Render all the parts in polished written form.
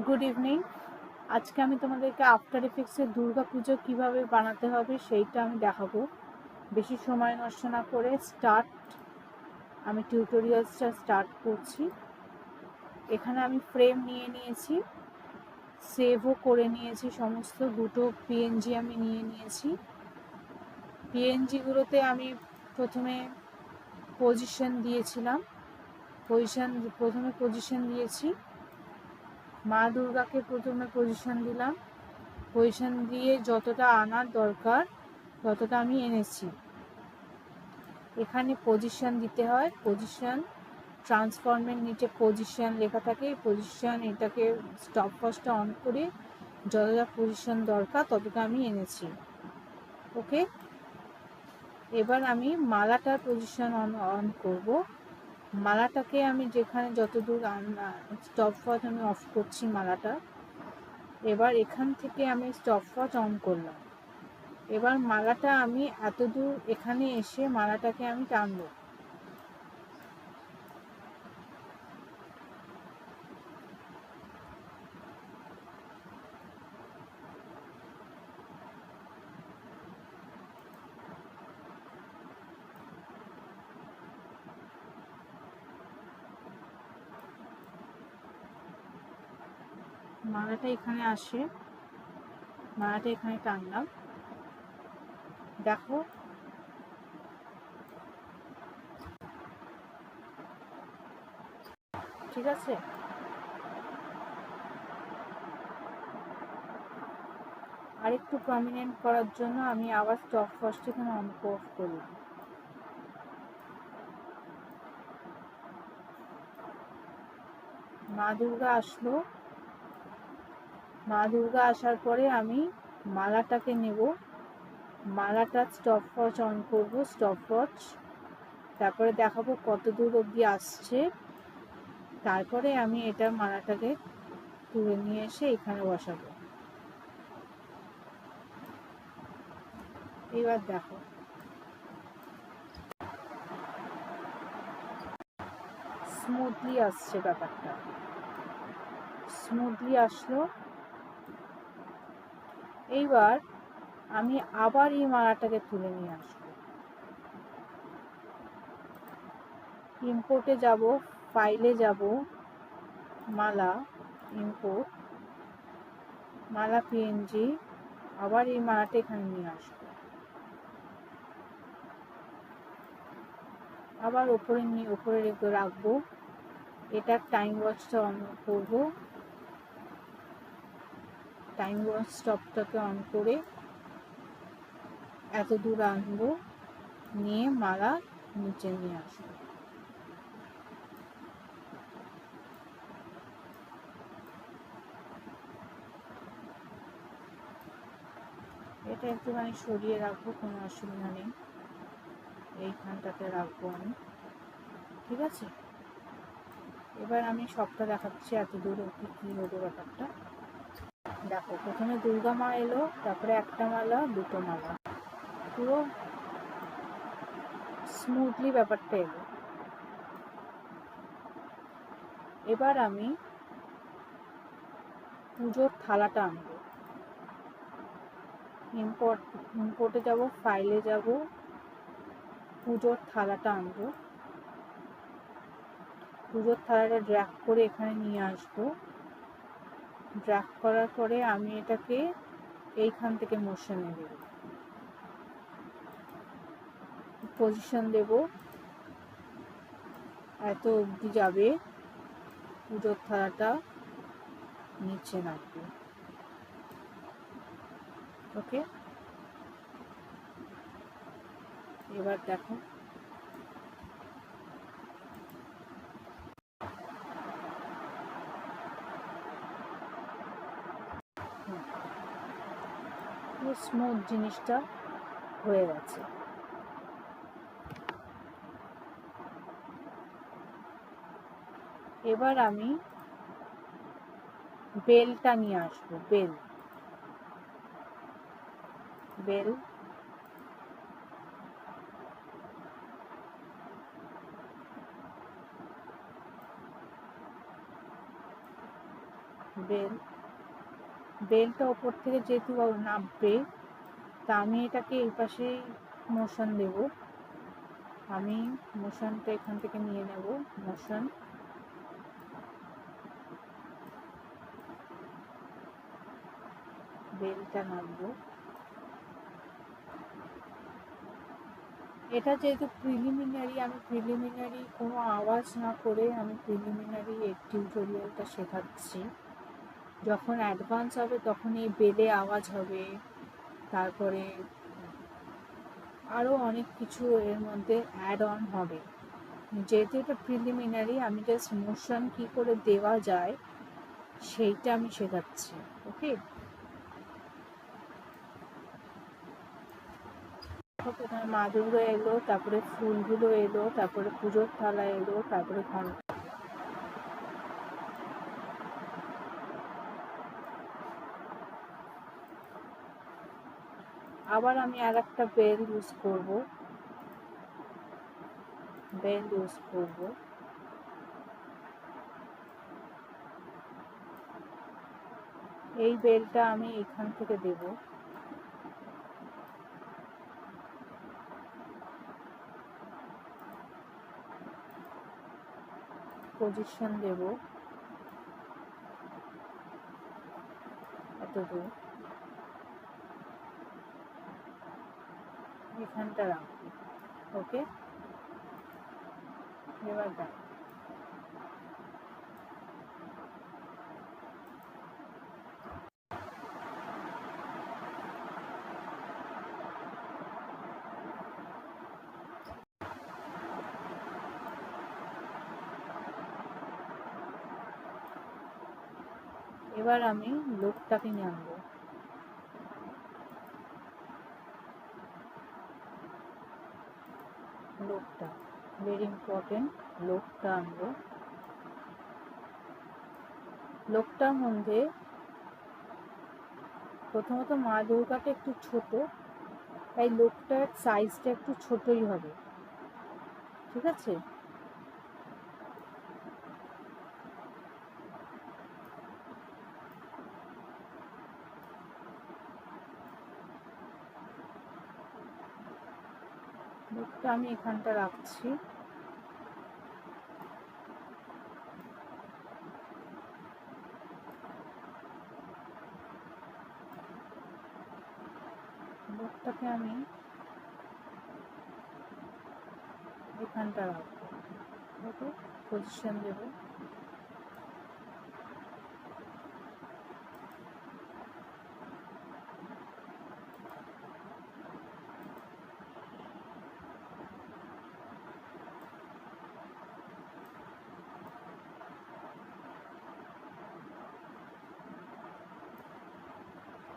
Good evening. আজকে আমি তোমাদেরকে আফটার এফেক্টসের দুর্গা পুজো কীভাবে বানাতে হবে সেইটা আমি দেখাবো। বেশি সময় নষ্ট না করে আমি টিউটোরিয়ালসটা স্টার্ট করছি। এখানে আমি ফ্রেম নিয়ে নিয়েছি, সেভও করে নিয়েছি, সমস্ত দুটো পিএনজি আমি নিয়ে নিয়েছি। পিএনজিগুলোতে আমি প্রথমে পজিশন দিয়েছিলাম, প্রথমে পজিশন দিয়েছি, মা দুর্গাকে প্রথমে পজিশন দিলাম, পজিশন দিয়ে যতটা আনার দরকার ততটা আমি এনেছি। এখানে পজিশন দিতে হয়, পজিশন ট্রান্সফর্মের নিচে পজিশন লেখা থাকে, পজিশন এটাকে স্টপ ওয়াচটা অন করে যতটা পজিশন দরকার ততটা আমি এনেছি। ওকে, এবার আমি মালাটার পজিশন অন করব। মালাটাকে আমি যেখানে যতদূর স্টপ ওয়াচ আমি অফ করছি মালাটা, এবার এখান থেকে আমি স্টপ ওয়াচ অন করলাম। এবার মালাটা আমি এতদূর এখানে এসে মালাটাকে আমি টানবো। মালাটা এখানে আসে, মালাটা এখানে টানলাম, দেখো ঠিক আছে। আরেকটু প্রমিনেন্ট করার জন্য আমি আবার স্টপ ওয়াচটা এখানে অন অফ করলাম। মা দুর্গা আসলো, মা দুর্গা আসার পরে আমি মালাটাকে নেব, মালাটা স্টপ ওয়াচ অন করব, স্টপ ওয়াচ, তারপরে দেখাবো কত দূর অবধি আসছে, তারপরে আমি এটা মালাটাকে তুলে নিয়ে এসে এখানে বসাবো। এবার দেখো স্মুথলি আসছে, ব্যাপারটা স্মুথলি আসলো। এইবার আমি আবার এই মালাটাকে তুলে নিয়ে আসবো, ইম্পোর্টে যাব, ফাইলে যাব, মালা, ইম্পোর্ট, মালা পিএনজি, আবার এই মালাটা এখানে নিয়ে আসবো, আবার উপরে রাখবো। এটা টাইম ওয়াচটা অন করব, টাইম ওয়াচ স্টপটাকে অন করে এত দূর আনবো, নিয়ে মালা নিচে নিয়ে আসবো। এটা একটুখানি সরিয়ে রাখবো, কোনো অসুবিধা নেই, এইখানটাতে রাখবো আমি, ঠিক আছে। এবার আমি সবটা দেখাচ্ছি এত দূর অবধি কী হলো ব্যাপারটা। দেখো প্রথমে দুর্গা মা এলো, তারপরে একটা মালা, দুটো মালা, পুরো স্মুথলি ব্যাপারটা এলো। এবার আমি পুজোর থালাটা আনবো, ইম্পোর্টে যাব, ফাইলে যাব, পুজোর থালাটা আনবো, পুজোর থালাটা ড্র্যাগ করে এখানে নিয়ে আসবো। ড্র্যাগ করার পরে আমি এটাকে এইখান থেকে মোশনে দেব, পজিশন দেব, এত অবধি যাবে, পুজোর থালাটা নিচে নামবে। ওকে, এবার দেখো স্মুথ জিনিসটা হয়ে গেছে। এবার আমি বেলটা নিয়ে আসবো, বেল, বেল, বেলটা ওপর থেকে যেহেতু নামবে, তা আমি এটাকে এই পাশেই মোশন দেব। আমি মোশনটা এখান থেকে নিয়ে নেব, মোশন। বেলটা নামবো। এটা যেহেতু প্রিলিমিনারি, আমি প্রিলিমিনারি কোনো আওয়াজ না করে আমি প্রিলিমিনারি এই টিউটোরিয়ালটা শেখাচ্ছি। যখন অ্যাডভান্স হবে তখন এই বেলে আওয়াজ হবে, তারপরে আরও অনেক কিছু এর মধ্যে অ্যাড অন হবে। যেহেতু এটা প্রিলিমিনারি, আমি জাস্ট মোশন কী করে দেওয়া যায় সেইটা আমি শেখাচ্ছি। ওকে, মা দুর্গা এলো, তারপরে ফুলগুলো এলো, তারপরে পুজোর থালা এলো, তারপরে ঘন্টা। আবার আমি আর একটা বেল ইউজ করব, বেল ইউজ করব। এই বেলটা আমি এখান থেকে দেব। পজিশন দেব এতদূর, এখানটা রাখবো। ওকে, এবার দেখ, এবার আমি লোকটাকে নিয়ে আনবো। লোকটা ভেরি ইম্পর্টেন্ট, লোকটা আনবো। লোকটার মধ্যে প্রথমত মা দুর্গাটা একটু ছোট, তাই লোকটার সাইজটা একটু ছোটই হবে, ঠিক আছে? লোকটা আমি এখানটা রাখছি। লোকটাকে আমি এখানটা রাখবো। ওকে, পজিশন দেবো।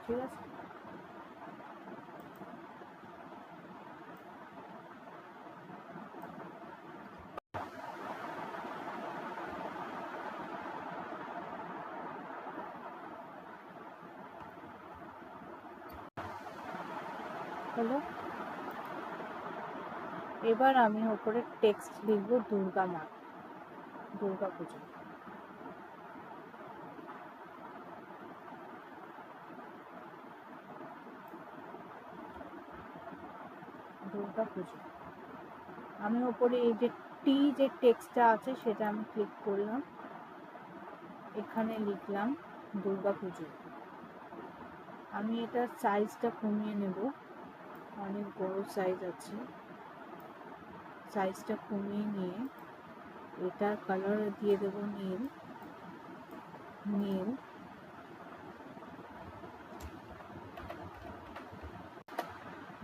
ঠিক আছে, হলো। এবার আমি ওপরে টেক্সট লিখবো দুর্গা মা, দুর্গা পুজো। দুর্গা পুজো। আমি ওপরে এই যে টি যে টেক্সটটা আছে সেটা আমি ক্লিক করলাম, এখানে লিখলাম দুর্গা পুজো। আমি এটার সাইজটা কমিয়ে নেব, অনেক বড় সাইজ আছে। সাইজটা কমিয়ে নিয়ে এটার কালার দিয়ে দেব নীল, নীল।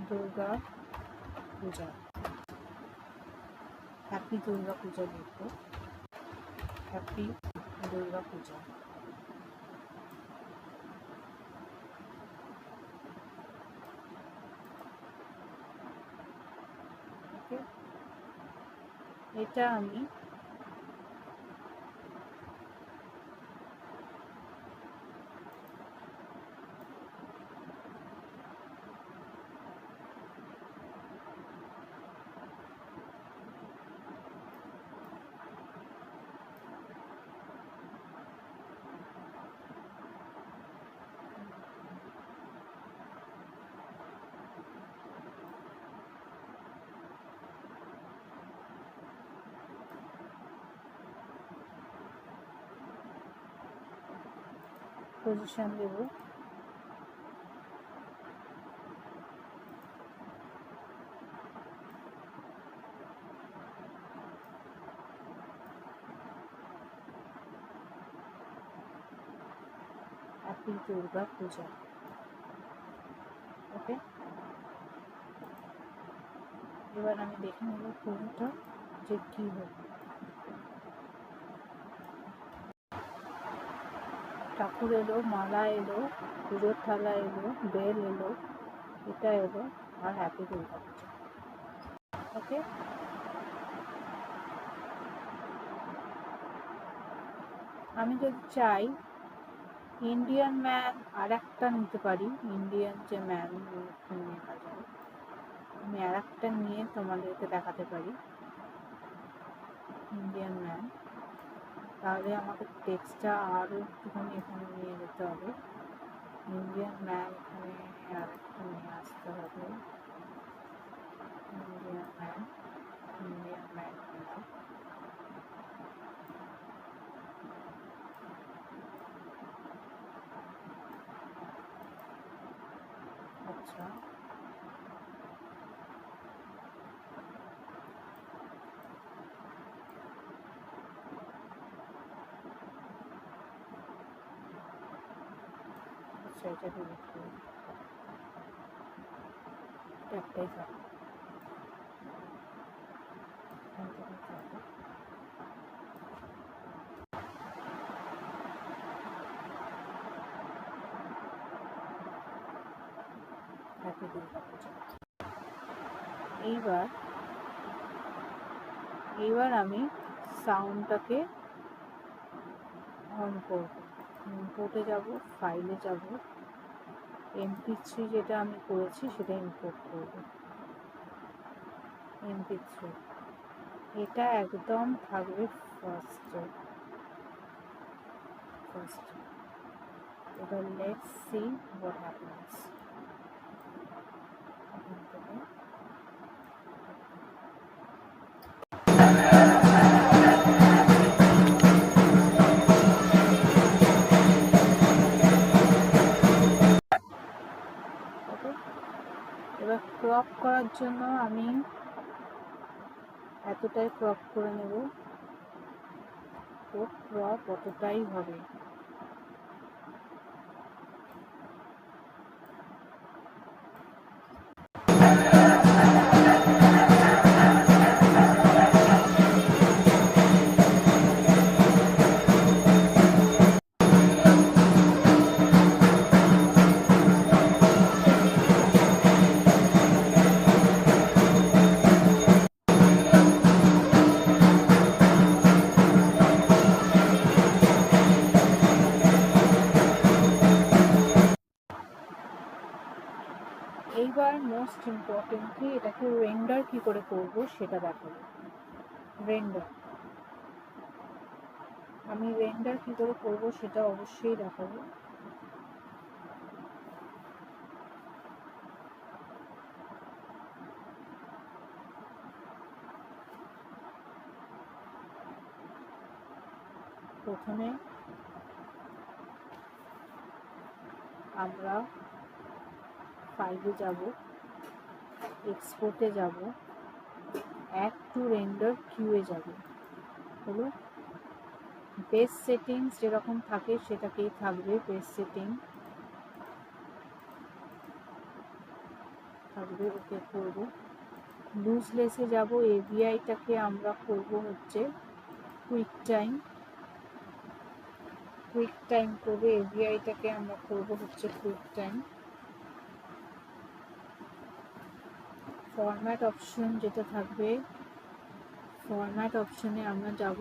দুর্গা পূজা, হ্যাপি দুর্গা পূজা লিখব, হ্যাপি দুর্গা পূজা। ওকে, এটা আমি পজিশন দেব। হ্যাপি দুর্গা পূজা। ওকে, এবার আমি দেখে নেব পুজোটা যে কি হবে। ঠাকুর এলো, মালা এলো, পুজোর থালা এলো, বেল এলো, এটা এলো, আর হ্যাপি দুর্গা পূজা। ওকে, আমি যদি চাই ইন্ডিয়ান ম্যান আর একটা নিতে পারি, ইন্ডিয়ান যে ম্যান নেওয়া যায়, আমি আর একটা নিয়ে তোমাদেরকে দেখাতে পারি ইন্ডিয়ান ম্যান। তাহলে আমাকে টেক্সটটা আরও একটুখানি এখানে নিয়ে যেতে হবে। ইন্ডিয়ান ম্যান এখানে আর একটা নিয়ে আসতে হবে। ইন্ডিয়ান ম্যান, ইন্ডিয়ান ম্যান নিলাম। আচ্ছা, আচ্ছা, এটা ডিলিট করি, একটাই থাকবে। হ্যাপি দুর্গা পূজা। এইবার আমি সাউন্ডটাকে অন করব। ইম্পোর্টে যাব, ফাইলে যাব, MP3 যেটা আমি করেছি সেটা ইম্পোর্ট করব। MP3 এটা একদম থাকবে ফার্স্টে। এবার লেটস সি হোয়াট হ্যাপেন্স। এবার ক্রপ করার জন্য আমি এতটাই ক্রপ করে নেব, তো ক্রপ অতটাই হবে। এইবার মোস্ট ইম্পর্টেন্টলি এটাকে রেন্ডার কি করে করব সেটা দেখাবো। আমি রেন্ডার কি করে করব সেটা অবশ্যই দেখাবো। প্রথমে আমরা ফাইলে যাব, এক্সপোর্টে যাব, অ্যাড টু রেন্ডার কিউয়ে যাব। হলো বেস সেটিংস যেরকম থাকে সেটাকেই থাকবে, বেস সেটিং থাকবে, ওকে করব। লুজলেসে যাব, এভিআইটাকে আমরা করব হচ্ছে কুইক টাইম করবে, এভিআইটাকে আমরা করব হচ্ছে কুইক টাইম। ফরম্যাট অপশন যেটা থাকবে, ফরম্যাট অপশনে আমরা যাব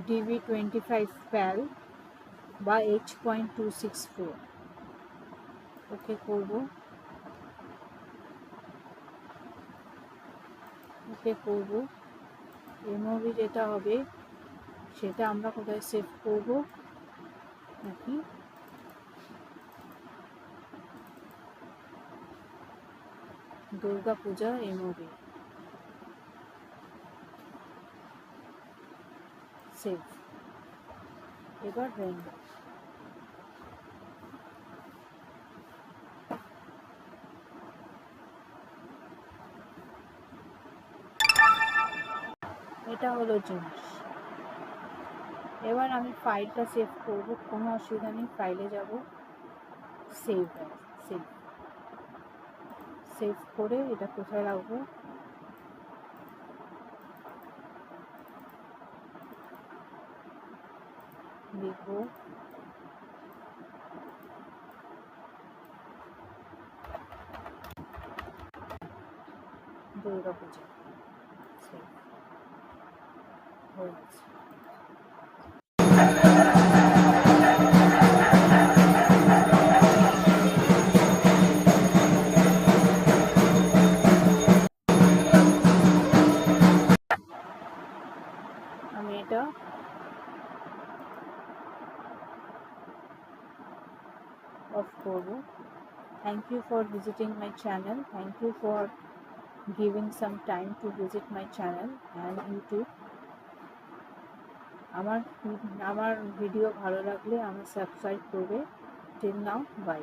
DV25 PAL বা H.264, ওকে করব। এমওভি যেটা হবে সেটা আমরা কোথায় সেভ করব নাকি দুর্গা পূজা এমওভি সেভ। এবার রেইনবো। এটা হলো জিনিস। এবার আমি ফাইলটা সেভ করব, কোনো অসুবিধা নেই। ফাইলে যাব, সেভ সেভ সেভ করে এটা কোথায় রাখবো, লিখবো দুর্গা পূজা। সেভ হয়ে গেছে। আমি এটা অফ করব। Thank you for visiting my channel. Thank you for giving some time to visit my channel and YouTube. আমার ভিডিও ভালো লাগলে আমার সাবস্ক্রাইব করবে। Till now, by.